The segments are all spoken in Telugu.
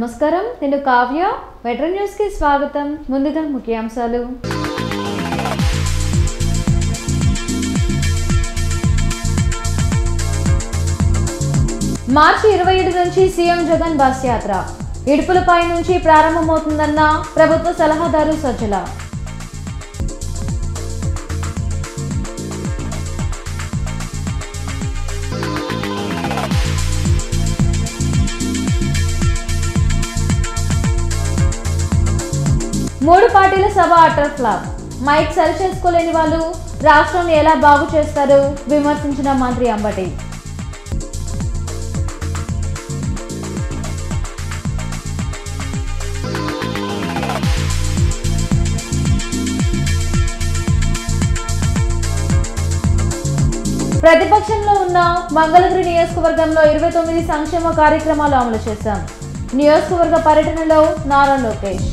నమస్కారం, నేను కావ్య. మెట్రో న్యూస్ కి స్వాగతం. ముందుగా ముఖ్యాంశాలు. మార్చి 27 నుంచి సీఎం జగన్ బస్ యాత్ర ఇడుపులపై నుంచి ప్రారంభమవుతుందన్న ప్రభుత్వ సలహాదారు సజ్జల. మూడు పార్టీల సభ అటర్ ఫ్లాప్. మైక్ సరి చేసుకోలేని వాళ్ళు రాష్ట్రాన్ని ఎలా బాగు చేస్తారు విమర్శించిన మంత్రి అంబటి. ప్రతిపక్షంలో ఉన్న మంగళగిరి నియోజకవర్గంలో 29 సంక్షేమ కార్యక్రమాలు అమలు చేశాం. నియోజకవర్గ పర్యటనలో నారా లోకేష్.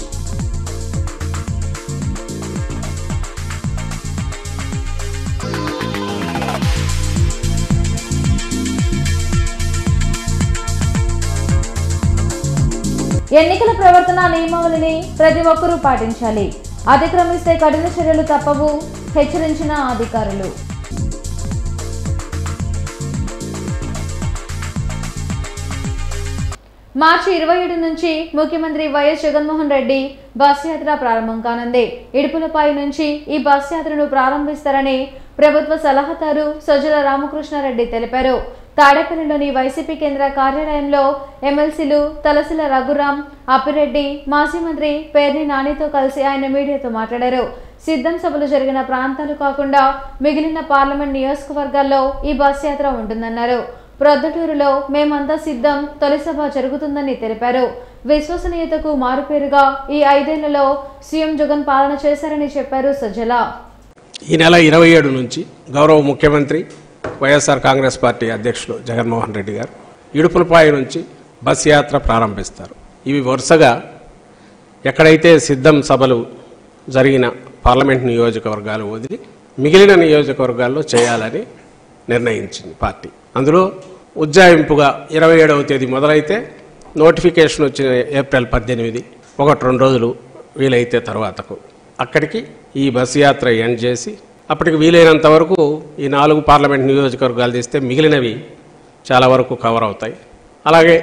ఎన్నికల ప్రవర్తన నియమావళిని ప్రతి ఒక్కరూ పాటించాలి. అతిక్రమిస్తే కఠిన చర్యలు తప్పవు హెచ్చరించిన అధికారులు. మార్చి 27 నుంచి ముఖ్యమంత్రి వైఎస్ జగన్మోహన్ రెడ్డి బస్ యాత్ర ప్రారంభం కానుంది. ఇడుపులపై నుంచి ఈ బస్ యాత్రను ప్రారంభిస్తారని ప్రభుత్వ సలహాదారు సజ్జల రామకృష్ణారెడ్డి తెలిపారు. తాడేపల్లిలోని వైసీపీ కేంద్ర కార్యాలయంలో ఎమ్మెల్సీలు తలసిల రఘురాం, అప్పిరెడ్డి, మాజీ మంత్రి పేర్ని నానితో కలిసి ఆయన మీడియాతో మాట్లాడారు. సిద్ధం సభలు జరిగిన ప్రాంతాలు కాకుండా మిగిలిన పార్లమెంట్ నియోజకవర్గాల్లో ఈ బస్ యాత్ర ఉంటుందన్నారు. ప్రొద్దుటూరులో మేమంతా సిద్ధం తొలి సభ జరుగుతుందని తెలిపారు. విశ్వసనీయతకు మారుపేరుగా ఈ 5 ఏళ్లలో సీఎం జగన్ పాలన చేశారని చెప్పారు సజ్జల. ఈ నెల 27 నుంచి గౌరవ ముఖ్యమంత్రి వైఎస్ఆర్ కాంగ్రెస్ పార్టీ అధ్యక్షులు జగన్మోహన్ రెడ్డి గారు ఇడుపులపాయ నుంచి బస్ యాత్ర ప్రారంభిస్తారు. ఇవి వరుసగా ఎక్కడైతే సిద్ధం సభలు జరిగిన పార్లమెంట్ నియోజకవర్గాలు వదిలి మిగిలిన నియోజకవర్గాల్లో చేయాలని నిర్ణయించింది పార్టీ. అందులో ఉజ్జాయింపుగా 27వ తేదీ మొదలైతే నోటిఫికేషన్ వచ్చిన ఏప్రిల్ 18, 1-2 రోజులు వీలైతే తర్వాతకు అక్కడికి ఈ బస్ యాత్ర ఎండ్ చేసి అప్పటికి వీలైనంత వరకు ఈ 4 పార్లమెంట్ నియోజకవర్గాలు తీస్తే మిగిలినవి చాలా వరకు కవర్ అవుతాయి. అలాగే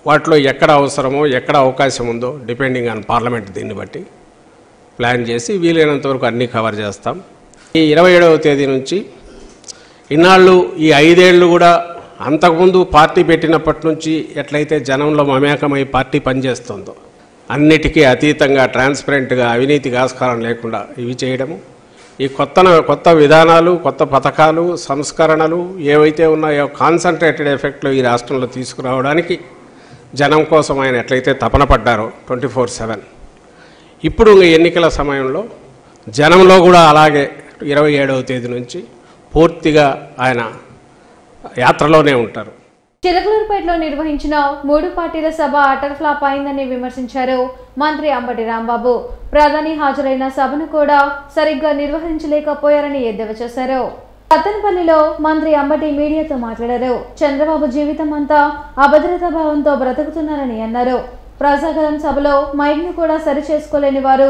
వాటిలో ఎక్కడ అవసరమో ఎక్కడ అవకాశం ఉందో డిపెండింగ్ ఆన్ పార్లమెంట్ దీన్ని బట్టి ప్లాన్ చేసి వీలైనంత వరకు అన్నీ కవర్ చేస్తాం. ఈ 27వ తేదీ నుంచి ఇన్నాళ్ళు ఈ 5 ఏళ్ళు కూడా అంతకుముందు పార్టీ పెట్టినప్పటి నుంచి ఎట్లయితే జనంలో మమేకమై పార్టీ పనిచేస్తుందో అన్నిటికీ అతీతంగా ట్రాన్స్పరెంట్గా అవినీతికి ఆస్కారం లేకుండా ఇవి చేయడము, ఈ కొత్త విధానాలు, కొత్త పథకాలు, సంస్కరణలు ఏవైతే ఉన్నాయో కాన్సన్ట్రేటెడ్ ఎఫెక్ట్లో ఈ రాష్ట్రంలో తీసుకురావడానికి జనం కోసం ఆయన ఎట్లయితే తపన పడ్డారో 24/7 ఇప్పుడు ఎన్నికల సమయంలో జనంలో కూడా అలాగే 27వ తేదీ నుంచి పూర్తిగా ఆయన యాత్రలోనే ఉంటారు. చిలకలూరుపేటలో నిర్వహించిన 3 పార్టీల సభ అటర్ ఫ్లాప్ అయిందని విమర్శించారు మంత్రి అంబటి రాంబాబు. ప్రధాని హాజరైన సభను కూడా సరిగ్గా నిర్వహించలేకపోయారని ఎద్దేవా చేశారు. సత్తెనపల్లిలో మంత్రి అంబటి మీడియాతో మాట్లాడారు. చంద్రబాబు జీవితం అంతా అభద్రతా భావంతో బ్రతుకుతున్నారని అన్నారు. ప్రజాగలం సభలో మైక్ను కూడా సరి చేసుకోలేని వారు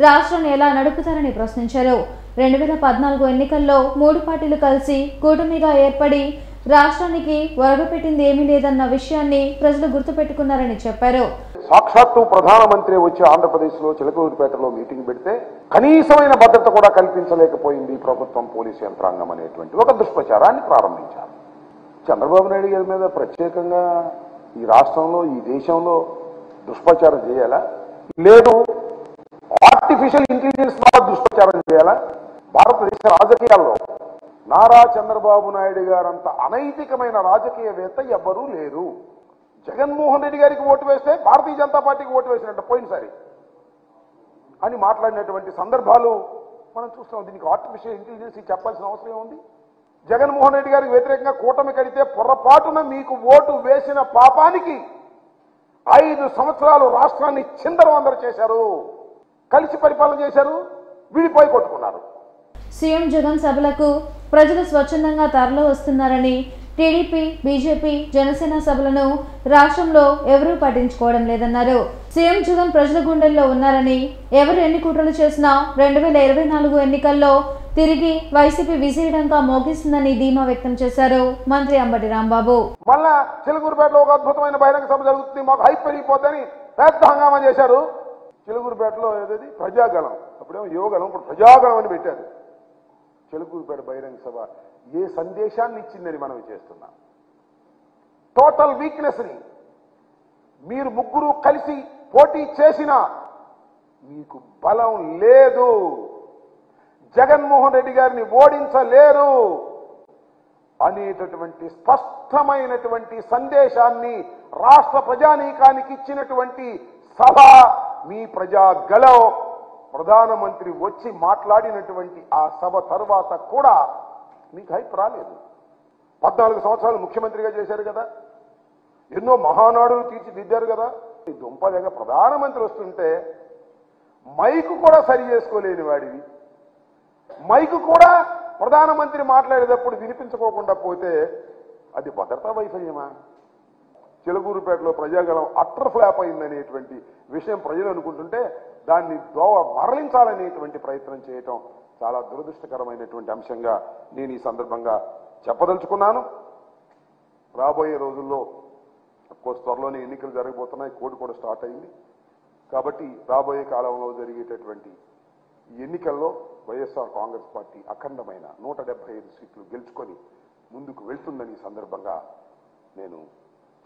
రాష్ట్రాన్ని ఎలా నడుపుతారని ప్రశ్నించారు. 2014 ఎన్నికల్లో 3 పార్టీలు కలిసి కూటమిగా ఏర్పడి రాష్ట్రానికి ఒరగపెట్టింది ఏమీ లేదన్న విషయాన్ని ప్రజలు గుర్తుపెట్టుకున్నారని చెప్పారు. సాక్షాత్తు ప్రధానమంత్రి వచ్చి ఆంధ్రప్రదేశ్లో చిలకలూరుపేటలో మీటింగ్ పెడితే కనీసమైన భద్రత కూడా కల్పించలేకపోయింది ప్రభుత్వం, పోలీసు యంత్రాంగం అనేటువంటి ఒక దుష్ప్రచారాన్ని ప్రారంభించారు. చంద్రబాబు నాయుడు గారి మీద ప్రత్యేకంగా ఈ రాష్ట్రంలో, ఈ దేశంలో దుష్ప్రచారం చేయాలా? లేదు ఆర్టిఫిషియల్ ఇంటెలిజెన్స్ ద్వారా దుష్ప్రచారం చేయాలా? భారతదేశ రాజకీయాల్లో నారా చంద్రబాబు నాయుడు గారంత అనైతికమైన రాజకీయవేత్త ఎవ్వరూ లేరు. జగన్మోహన్ రెడ్డి గారికి ఓటు వేస్తే భారతీయ జనతా పార్టీకి ఓటు వేసినట్టు పోయినసారి అని మాట్లాడినటువంటి సందర్భాలు మనం చూస్తున్నాం. దీనికి ఆర్టిఫిషియల్ ఇంటెలిజెన్స్ చెప్పాల్సిన అవసరం ఉంది. జగన్మోహన్ రెడ్డి గారికి వ్యతిరేకంగా కూటమి కడితే పొరపాటున మీకు ఓటు వేసిన పాపానికి 5 సంవత్సరాలు రాష్ట్రాన్ని చిందరవందర చేశారు. కలిసి పరిపాలన చేశారు, విడిపోయి కొట్టుకున్నారు. సీఎం జగన్ సభలకు ప్రజలు స్వచ్ఛందంగా తరలి వస్తున్నారని టీడీపీ, బీజేపీ, జనసేన సభలను రాష్ట్రంలో ఎవరూ పట్టించుకోవడం లేదన్నారు. సీఎం జగన్ ప్రజల గుండెల్లో ఉన్నారని, ఎవరు ఎన్ని కుట్రలు చేసినా 2024 ఎన్నికల్లో తిరిగి వైసీపీ విజయడంగా మోగిస్తుందని ధీమా వ్యక్తం చేశారు మంత్రి అంబటి రాంబాబు. మళ్ళా చిలుకూరుపేటలో ఒక అద్భుతమైన బహిరంగ సభ జరుగుతుంది, మాకు హైప్ పెరిగిపోద్దని పెద్ద హంగామా చేశారు. చిలుకూరుపేటలో ఏదది ప్రజాగళం, అప్పుడేమో యువగళం, ఇప్పుడు ప్రజాగళం అని పెట్టారు. చిలుకూరుపేట బహిరంగ సభ ఏ సందేశాన్ని ఇచ్చిందని మనం చేస్తున్నాం. టోటల్ వీక్నెస్ని మీరు ముగ్గురు కలిసి పోటీ చేసినా మీకు బలం లేదు, జగన్మోహన్ రెడ్డి గారిని ఓడించలేరు అనేటటువంటి స్పష్టమైనటువంటి సందేశాన్ని రాష్ట్ర ప్రజానీకానికి ఇచ్చినటువంటి సభ మీ ప్రజాగళం. ప్రధానమంత్రి వచ్చి మాట్లాడినటువంటి ఆ సభ తర్వాత కూడా మీకు హైప్ రాలేదు. 14 సంవత్సరాలు ముఖ్యమంత్రిగా చేశారు కదా, ఎన్నో మహానాడులు తీర్చిదిద్దారు కదా. ఈ దుంపదగ ప్రధానమంత్రి వస్తుంటే మైకు కూడా సరి చేసుకోలేని వాడివి, మైకు కూడా ప్రధానమంత్రి మాట్లాడేటప్పుడు వినిపించుకోకుండా పోతే అది భద్రతా వైఫల్యమా? చిలుకూరుపేటలో ప్రజాగళం అట్టర్ ఫ్లాప్ అయిందనేటువంటి విషయం ప్రజలు అనుకుంటుంటే దాన్ని దోవ మరలించాలనేటువంటి ప్రయత్నం చేయటం చాలా దురదృష్టకరమైనటువంటి అంశంగా నేను ఈ సందర్భంగా చెప్పదలుచుకున్నాను. రాబోయే రోజుల్లో త్వరలోనే ఎన్నికలు జరగబోతున్నాయి, కోడ్ కూడా స్టార్ట్ అయింది. కాబట్టి రాబోయే కాలంలో జరిగేటటువంటి ఎన్నికల్లో వైఎస్ఆర్ కాంగ్రెస్ పార్టీ అఖండమైన 175 సీట్లు గెలుచుకొని ముందుకు వెళ్తుందని ఈ సందర్భంగా నేను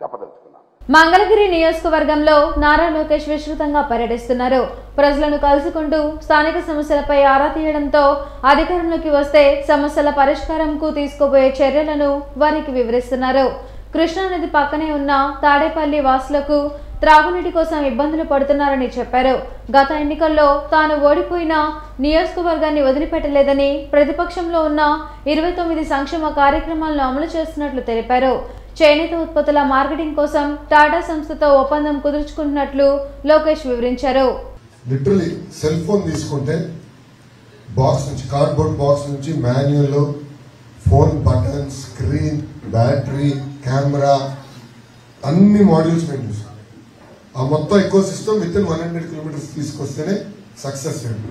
చెప్పదలుచుకున్నాను. మంగళగిరి నియోజకవర్గంలో నారా లోకేష్ విస్తృతంగా పర్యటిస్తున్నారు. ప్రజలను కలుసుకుంటూ స్థానిక సమస్యలపై ఆరా తీయడంతో అధికారంలోకి వస్తే సమస్యల పరిష్కారంకు తీసుకోబోయే చర్యలను వారికి వివరిస్తున్నారు. కృష్ణానది పక్కనే ఉన్న తాడేపల్లి వాసులకు త్రాగునీటి కోసం ఇబ్బందులు పడుతున్నారని చెప్పారు. గత ఎన్నికల్లో తాను ఓడిపోయిన నియోజకవర్గాన్ని వదిలిపెట్టలేదని, ప్రతిపక్షంలో ఉన్న 29 సంక్షేమ కార్యక్రమాలను అమలు చేస్తున్నట్లు తెలిపారు. చేనేత ఉత్పత్తుల మార్కెటింగ్ కోసం టాటా సంస్థతో ఒప్పందం కుదుర్చుకుంటున్నట్లు లోకేష్ వివరించారు. లిటరలీ సెల్ ఫోన్ తీసుకుంటే బాక్స్ నుంచి, కార్డ్బోర్డ్ బాక్స్ నుంచి manual, phone button, screen, battery, camera అన్ని మాడ్యూల్స్ మేము చూసాం. ఆ మొత్తం eco system within 100 kilometres తీసుకొస్తేనే success rate.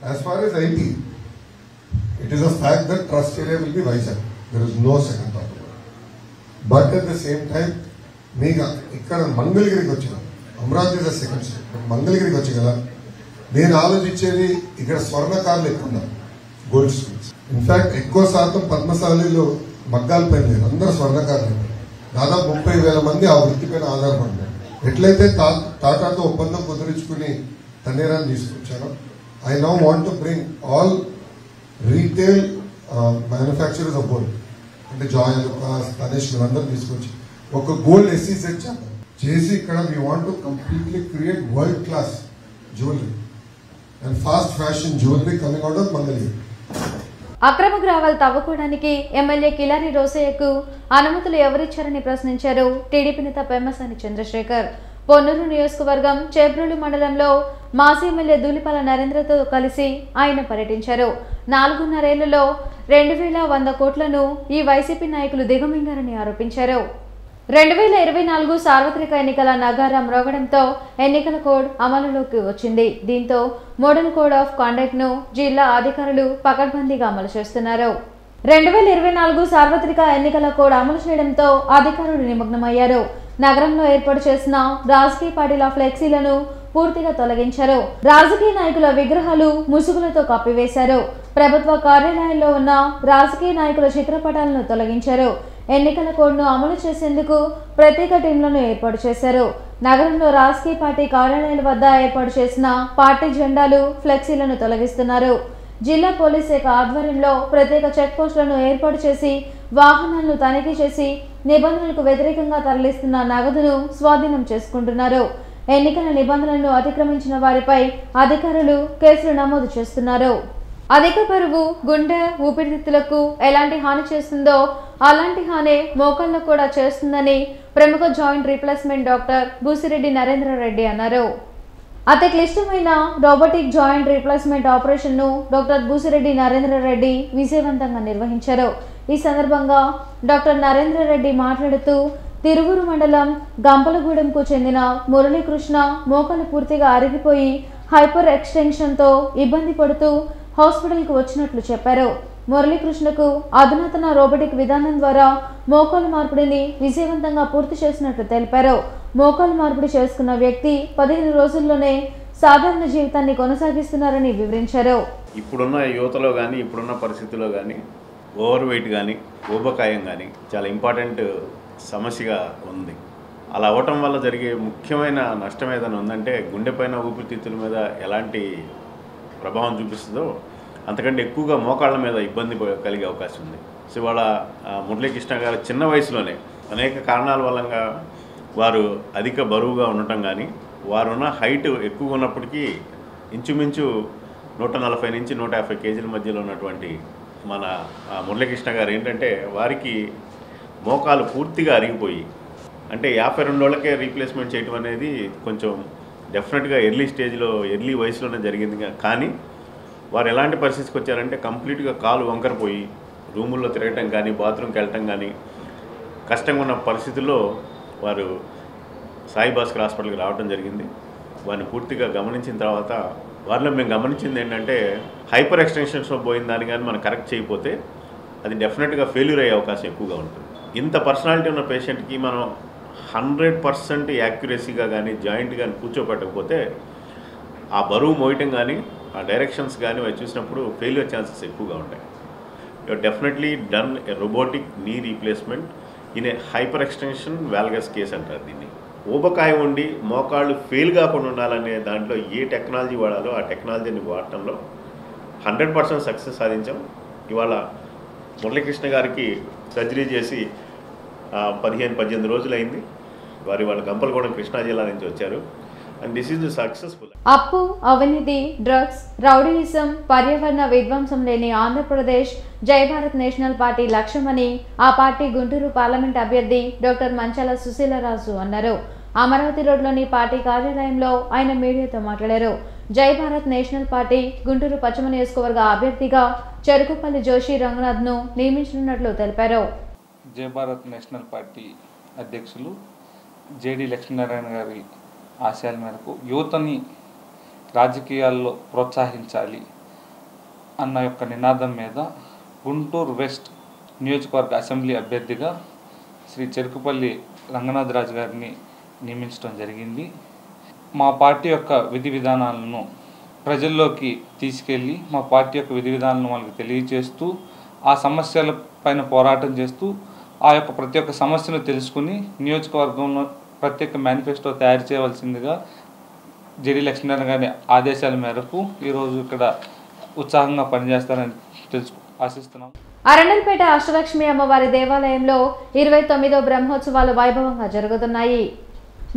As far as IT, it is a fact that thrust area will be Vizag. There is no second thought. But at the same time మీకు ఇక్కడ మంగళగిరికి వచ్చిన, Amaravati is the second state, మంగళగిరికి వచ్చి కదా నేను ఆలోచించేది ఇక్కడ స్వర్ణకారులు ఎక్కువ ఉన్నారు, గోల్డ్ స్మిత్స్. ఇన్ఫాక్ట్ ఎక్కువ శాతం పద్మశాలిలో మగ్గాల పైన లేదు, అందరూ స్వర్ణకారులు. దాదాపు 30,000 మంది ఆ వృత్తిపైన ఆధారపడ్డారు. ఎట్లయితే టాటాతో ఒప్పందం కుదుర్చుకుని తన్నేరాన్ని తీసుకొచ్చారో, I now want to bring all retail manufacturers of gold, అంటే జాయ్, తనేష్, అందరూ తీసుకొచ్చి ఒక గోల్డ్ ఎస్సీసెట్ చేసి ఇక్కడ we want to completely create world class jewellery and fast fashion jewellery coming out of Mangalagiri. అక్రమ గ్రావాలు తవ్వుకోవడానికి ఎమ్మెల్యే కిలారి రోసయ్యకు అనుమతులు ఎవరిచ్చారని ప్రశ్నించారు టీడీపీ నేత పెమ్మసాని చంద్రశేఖర్. పొన్నూరు నియోజకవర్గం చేబ్రోలు మండలంలో మాజీ ఎమ్మెల్యే ధూళిపాల నరేంద్రతో కలిసి ఆయన పర్యటించారు. 4.5 ఏళ్లలో 2,100 కోట్లను ఈ వైసీపీ నాయకులు దిగమింగారని ఆరోపించారు. 2024 సార్వత్రిక ఎన్నికల నగారా మ్రోగడంతో ఎన్నికల కోడ్ అమలులోకి వచ్చింది. దీంతో మోడల్ కోడ్ ఆఫ్ కాండక్ట్ ను జిల్లా అధికారులు పకడ్బందీగా అమలు చేస్తున్నారు. 2024 సార్వత్రిక ఎన్నికల కోడ్ అమలు చేయడంతో అధికారులు నిమగ్నమయ్యారు. నగరంలో ఏర్పాటు చేసిన రాజకీయ పార్టీల ఫ్లెక్సీలను పూర్తిగా తొలగించారు. రాజకీయ నాయకుల విగ్రహాలు ముసుగులతో కప్పివేశారు. ప్రభుత్వ కార్యాలయాల్లో ఉన్న రాజకీయ నాయకుల చిత్రపటాలను తొలగించారు. ఎన్నికల కోడ్ను అమలు చేసేందుకు ప్రత్యేక టీంలను ఏర్పాటు చేశారు. నగరంలో రాజకీయ పార్టీ కార్యాలయాల వద్ద ఏర్పాటు చేసిన పార్టీ జెండాలు, ఫ్లెక్సీలను తొలగిస్తున్నారు. జిల్లా పోలీస్ శాఖ ఆధ్వర్యంలో ప్రత్యేక చెక్ పోస్టులను ఏర్పాటు చేసి వాహనాలను తనిఖీ చేసి నిబంధనలకు వ్యతిరేకంగా తరలిస్తున్న నగదును స్వాధీనం చేసుకుంటున్నారు. ఎన్నికల నిబంధనలను అతిక్రమించిన వారిపై అధికారులు కేసులు నమోదు చేస్తున్నారు. అధిక బరువు గుండె, ఊపిరితిత్తులకు ఎలాంటి హాని చేస్తుందో అలాంటి హాని మోకాళ్ళకు కూడా చేస్తుందని ప్రముఖ joint replacement doctor Busireddy Narendra Reddy అన్నారు. అతి క్లిష్టమైన రోబోటిక్ జాయింట్ రీప్లేస్మెంట్ ఆపరేషన్ ను డాక్టర్ బూసిరెడ్డి నరేంద్ర రెడ్డి విజయవంతంగా నిర్వహించారు. ఈ సందర్భంగా డాక్టర్ నరేంద్రరెడ్డి మాట్లాడుతూ తిరువురు మండలం గంపలగూడెంకు చెందిన మురళీకృష్ణ మోకాలు పూర్తిగా అరిగిపోయి హైపర్ ఎక్స్టెన్షన్తో ఇబ్బంది పడుతూ హాస్పిటల్కు వచ్చినట్లు చెప్పారు. మురళీకృష్ణకు అధునాతన రోబోటిక్ విధానం ద్వారా మోకాలు మార్పిడిని విజయవంతంగా పూర్తి చేసినట్లు తెలిపారు. మోకాలు మార్పిడి చేసుకున్న వ్యక్తి 15 రోజుల్లోనే సాధారణ జీవితాన్ని కొనసాగిస్తున్నారని వివరించారు. ఇప్పుడున్న యువతలో కానీ ఇప్పుడున్న పరిస్థితుల్లో కానీ ఓవర్ వెయిట్ కానీ ఊబకాయం కానీ చాలా ఇంపార్టెంట్ సమస్యగా ఉంది. అలా అవ్వటం వల్ల జరిగే ముఖ్యమైన నష్టం ఏదైనా ఉందంటే గుండెపైన ఊపిరితిత్తుల మీద ఎలాంటి ప్రభావం చూపిస్తుందో అంతకంటే ఎక్కువగా మోకాళ్ళ మీద ఇబ్బంది కలిగే అవకాశం ఉంది. సో ఇవాళ మురళీకృష్ణ గారు చిన్న వయసులోనే అనేక కారణాల వల్ల వారు అధిక బరువుగా ఉండటం కానీ వారున్న హైట్ ఎక్కువగా ఉన్నప్పటికీ ఇంచుమించు 140 నుంచి 150 కేజీల మధ్యలో ఉన్నటువంటి మన మురళీకృష్ణ గారు ఏంటంటే వారికి మోకాలు పూర్తిగా అరిగిపోయి అంటే 52 ఏళ్ళకే రీప్లేస్మెంట్ చేయడం అనేది కొంచెం డెఫినెట్గా ఎర్లీ వయసులోనే జరిగింది. కానీ వారు ఎలాంటి పరిస్థితికి వచ్చారంటే కంప్లీట్గా కాలు వంకరపోయి రూముల్లో తిరగటం కానీ బాత్రూమ్కి వెళ్ళటం కానీ కష్టంగా ఉన్న పరిస్థితుల్లో వారు సాయి భాస్కర్ హాస్పిటల్కి రావడం జరిగింది. వారిని పూర్తిగా గమనించిన తర్వాత వారిలో మేము గమనించింది ఏంటంటే హైపర్ ఎక్స్టెన్షన్స్లో పోయిన దాన్ని కానీ మనం కరెక్ట్ చేయకపోతే అది డెఫినెట్గా ఫెయిల్యూర్ అయ్యే అవకాశం ఎక్కువగా ఉంటుంది. ఇంత పర్సనాలిటీ ఉన్న పేషెంట్కి మనం 100% యాక్యురసీగా కానీ జాయింట్ కానీ కూర్చోపెట్టకపోతే ఆ బరువు మోయటం కానీ ఆ డైరెక్షన్స్ కానీ అవి చూసినప్పుడు ఫెయిల్యూర్ ఛాన్సెస్ ఎక్కువగా ఉంటాయి. You definitely done a robotic knee replacement in a hyper extension valgus case అంటారు దీన్ని. ఊబకాయం ఉండి మోకాళ్ళు ఫెయిల్ కాకుండా ఉండాలనే దాంట్లో ఏ టెక్నాలజీ వాడాలో ఆ టెక్నాలజీని వాడటంలో 100% సక్సెస్ సాధించాం. ఇవాళ మురళీకృష్ణ గారికి సర్జరీ చేసి 15-18 రోజులైంది. వారి వాళ్ళ గంపలగూడెం కృష్ణా జిల్లా నుంచి వచ్చారు. And this is successful. అప్పు, అవినీతి, డ్రగ్స్, రౌడీయిజం, పర్యావరణ విధ్వంసం లేని ఆంధ్రప్రదేశ్ జై భారత్ నేషనల్ పార్టీ లక్ష్యమని ఆ పార్టీ గుంటూరు పార్లమెంట్ అభ్యర్థి డాక్టర్ మంచాల సుశీలరాజు అన్నారు. అమరావతి రోడ్లోని పార్టీ కార్యాలయంలో ఆయన మీడియాతో మాట్లాడారు. జై భారత్ నేషనల్ పార్టీ గుంటూరు పశ్చిమ నియోజకవర్గ అభ్యర్థిగా చెరుకుపల్లి జోషి రంగనాథ్ను నియమించనున్నట్లు తెలిపారు. జై భారత్ నేషనల్ పార్టీ అధ్యక్షులు జేడి లక్ష్మీనారాయణ గారి ఆశయాల మేరకు యువతని రాజకీయాల్లో ప్రోత్సహించాలి అన్న యొక్క నినాదం మీద గుంటూరు వెస్ట్ నియోజకవర్గ అసెంబ్లీ అభ్యర్థిగా శ్రీ చెరుకుపల్లి రంగనాథరాజు గారిని నియమించడం జరిగింది. మా పార్టీ యొక్క విధి విధానాలను ప్రజల్లోకి తీసుకెళ్ళి మా పార్టీ యొక్క విధి విధానాలను వాళ్ళకి తెలియజేస్తూ ఆ సమస్యల పైన పోరాటం చేస్తూ ఆ యొక్క ప్రతి ఒక్క సమస్యను తెలుసుకుని నియోజకవర్గంలో ప్రత్యేక మేనిఫెస్టో తయారు చేయవలసిందిగా జేడి లక్ష్మీనారాయణ గారి ఆదేశాల మేరకు ఈరోజు ఇక్కడ ఉత్సాహంగా పనిచేస్తారని ఆశిస్తున్నాం. అరండల్పేట అష్టలక్ష్మి అమ్మవారి దేవాలయంలో 29వ బ్రహ్మోత్సవాలు వైభవంగా జరుగుతున్నాయి.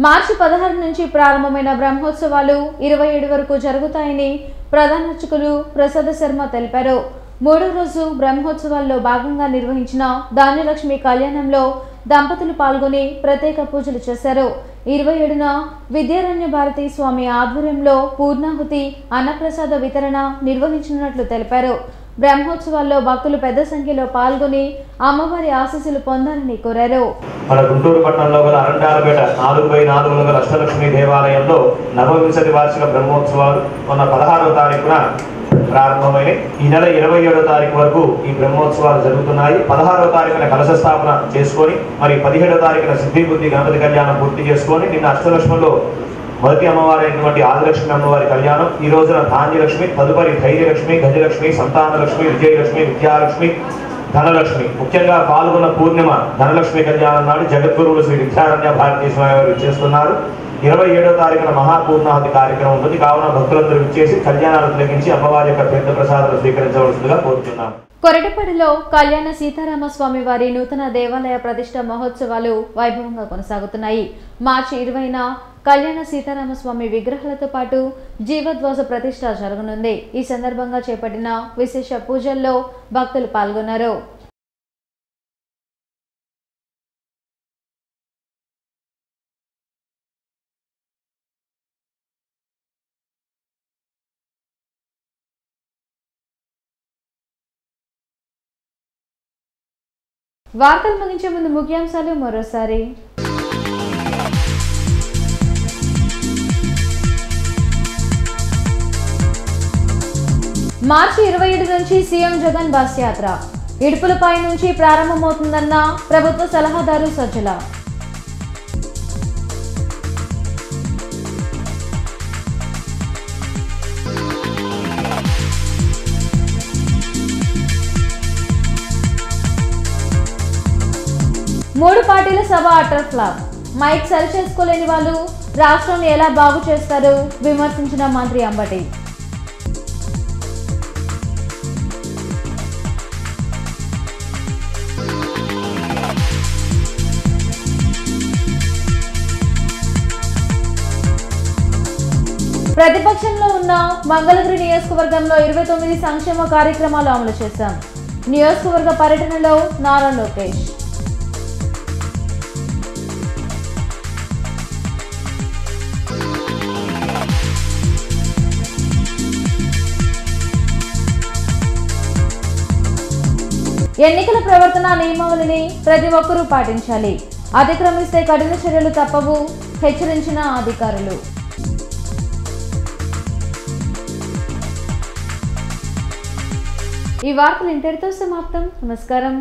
మార్చి 16 నుంచి ప్రారంభమైన బ్రహ్మోత్సవాలు 27 వరకు జరుగుతాయని ప్రధాన అర్చకులు ప్రసాద శర్మ తెలిపారు. 3వ రోజు బ్రహ్మోత్సవాల్లో భాగంగా నిర్వహించిన ధాన్యలక్ష్మి కళ్యాణంలో దంపతులు పాల్గొని ప్రత్యేక పూజలు చేశారు. 27న విద్యారణ్య భారతి స్వామి ఆధ్వర్యంలో పూర్ణాహుతి అన్నప్రసాద వితరణ నిర్వహించనున్నట్లు తెలిపారు. బ్రహ్మోత్సవాల్లో భక్తులు పెద్ద సంఖ్యలో పాల్గొని అమ్మవారి ఆశీస్సులు పొందాలని కోరారు. మన గుంటూరు పట్టణంలో గల అరండాలపేట 4/4 గల అష్టలక్ష్మి దేవాలయంలో 49వ వార్షిక బ్రహ్మోత్సవాలు మొన్న 16వ తారీఖున ప్రారంభమైనవి. ఈ నెల 27వ తారీఖు వరకు ఈ బ్రహ్మోత్సవాలు జరుగుతున్నాయి. 16వ తారీఖున కలశ స్థాపన చేసుకొని మరి 17వ తారీఖున సిద్ధి బుద్ధి గణపతి కళ్యాణం పూర్తి చేసుకొని నిన్న అష్టలక్ష్మిలో మొదటి అమ్మవారి అయినటువంటి ఆదిలక్ష్మి అమ్మవారి కళ్యాణం, ఈ రోజున ధాన్యలక్ష్మి, తదుపరి ధైర్యలక్ష్మి, గజలక్ష్మి, సంతానలక్ష్మి, విజయలక్ష్మి, విద్యాలక్ష్మి, ధనలక్ష్మి. ముఖ్యంగా పాల్గొన్న పూర్ణిమ ధనలక్ష్మి కళ్యాణం నాడు జగద్గురువులు శ్రీ విద్యారణ్య భారతీ స్వామి వారు చేస్తున్నారు. 27వ తారీఖున మహాపూర్ణాహుతి కార్యక్రమం ఉంటుంది. కావున భక్తులందరూ ఇచ్చేసి కళ్యాణాలు తిలకించి అమ్మవారి యొక్క తీర్థ ప్రసాదాలు స్వీకరించవలసిందిగా కోరుతున్నాం. కొరటపల్లిలో కళ్యాణ సీతారామస్వామి వారి నూతన దేవాలయ ప్రతిష్ట మహోత్సవాలు వైభవంగా కొనసాగుతున్నాయి. మార్చి 20న కళ్యాణ సీతారామస్వామి విగ్రహాలతో పాటు జీవద్వాస ప్రతిష్ట జరగనుంది. ఈ సందర్భంగా చేపట్టిన విశేష పూజల్లో భక్తులు పాల్గొన్నారు. వార్తలు ముగించే ముందు ముఖ్యాంశాలు మరోసారి. మార్చి 27 నుంచి సీఎం జగన్ బస్ యాత్ర ఇడుపులపై నుంచి ప్రారంభమవుతుందన్న ప్రభుత్వ సలహాదారు సజ్జల. మూడు పార్టీల సభ అటర్ ఫ్లాప్, మైక్ సరి చేసుకోలేని వాళ్ళు రాష్ట్రాన్ని ఎలా బాగు చేస్తారు విమర్శించిన మంత్రి అంబటి. ప్రతిపక్షంలో ఉన్న మంగళగిరి నియోజకవర్గంలో 29 సంక్షేమ కార్యక్రమాలు అమలు చేశాం. నియోజకవర్గ పర్యటనలో నారా లోకేష్. ఎన్నికల ప్రవర్తన నియమావళిని ప్రతి ఒక్కరూ పాటించాలి, అతిక్రమిస్తే కఠిన చర్యలు తప్పవు హెచ్చరించిన అధికారులు. ఈ వార్తలు ఇంతటితో సమాప్తం. నమస్కారం.